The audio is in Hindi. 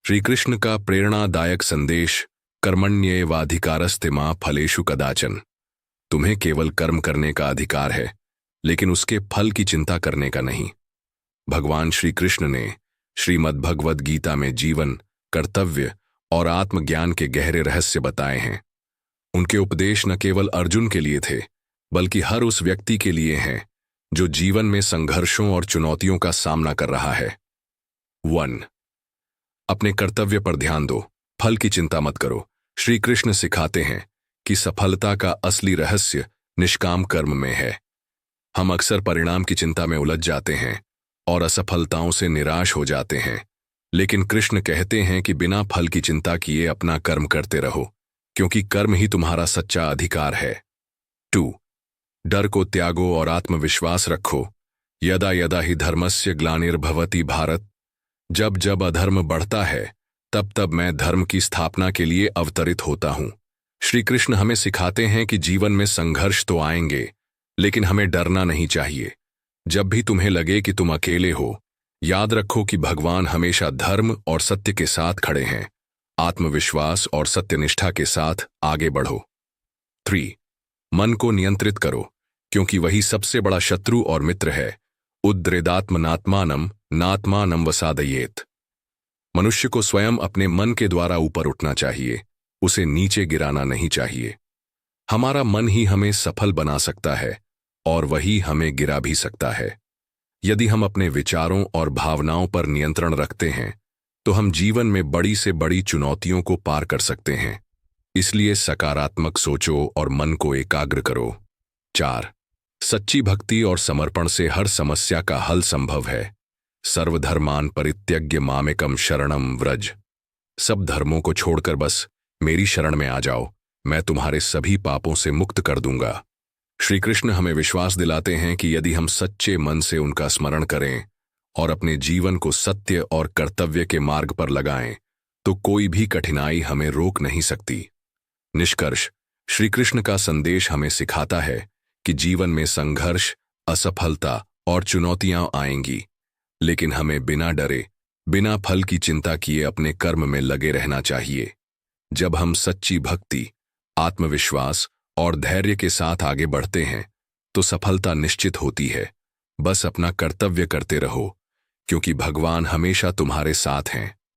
श्री कृष्ण का प्रेरणादायक संदेश कर्मण्येवाधिकारस्ते मा फलेषु कदाचन। तुम्हें केवल कर्म करने का अधिकार है, लेकिन उसके फल की चिंता करने का नहीं। भगवान श्री कृष्ण ने श्रीमद् भगवद गीता में जीवन, कर्तव्य और आत्मज्ञान के गहरे रहस्य बताए हैं। उनके उपदेश न केवल अर्जुन के लिए थे, बल्कि हर उस व्यक्ति के लिए हैं जो जीवन में संघर्षों और चुनौतियों का सामना कर रहा है। 1. अपने कर्तव्य पर ध्यान दो, फल की चिंता मत करो। श्री कृष्ण सिखाते हैं कि सफलता का असली रहस्य निष्काम कर्म में है। हम अक्सर परिणाम की चिंता में उलझ जाते हैं और असफलताओं से निराश हो जाते हैं, लेकिन कृष्ण कहते हैं कि बिना फल की चिंता किए अपना कर्म करते रहो, क्योंकि कर्म ही तुम्हारा सच्चा अधिकार है। 2. डर को त्यागो और आत्मविश्वास रखो। यदा यदा ही धर्मस्य ग्लानिर्भवति भारत। जब जब अधर्म बढ़ता है, तब तब मैं धर्म की स्थापना के लिए अवतरित होता हूं। श्री कृष्ण हमें सिखाते हैं कि जीवन में संघर्ष तो आएंगे, लेकिन हमें डरना नहीं चाहिए। जब भी तुम्हें लगे कि तुम अकेले हो, याद रखो कि भगवान हमेशा धर्म और सत्य के साथ खड़े हैं। आत्मविश्वास और सत्यनिष्ठा के साथ आगे बढ़ो। 3. मन को नियंत्रित करो, क्योंकि वही सबसे बड़ा शत्रु और मित्र है। उद्रेदात्मनात्मानम नात्मानम वसादयेत। मनुष्य को स्वयं अपने मन के द्वारा ऊपर उठना चाहिए, उसे नीचे गिराना नहीं चाहिए। हमारा मन ही हमें सफल बना सकता है और वही हमें गिरा भी सकता है। यदि हम अपने विचारों और भावनाओं पर नियंत्रण रखते हैं, तो हम जीवन में बड़ी से बड़ी चुनौतियों को पार कर सकते हैं। इसलिए सकारात्मक सोचो और मन को एकाग्र करो। 4. सच्ची भक्ति और समर्पण से हर समस्या का हल संभव है। सर्वधर्मान परित्यज्य मामेकम शरणम व्रज। सब धर्मों को छोड़कर बस मेरी शरण में आ जाओ, मैं तुम्हारे सभी पापों से मुक्त कर दूंगा। श्री कृष्ण हमें विश्वास दिलाते हैं कि यदि हम सच्चे मन से उनका स्मरण करें और अपने जीवन को सत्य और कर्तव्य के मार्ग पर लगाएं, तो कोई भी कठिनाई हमें रोक नहीं सकती। निष्कर्ष, श्री कृष्ण का संदेश हमें सिखाता है कि जीवन में संघर्ष, असफलता और चुनौतियां आएंगी, लेकिन हमें बिना डरे, बिना फल की चिंता किए अपने कर्म में लगे रहना चाहिए। जब हम सच्ची भक्ति, आत्मविश्वास और धैर्य के साथ आगे बढ़ते हैं, तो सफलता निश्चित होती है। बस अपना कर्तव्य करते रहो, क्योंकि भगवान हमेशा तुम्हारे साथ हैं।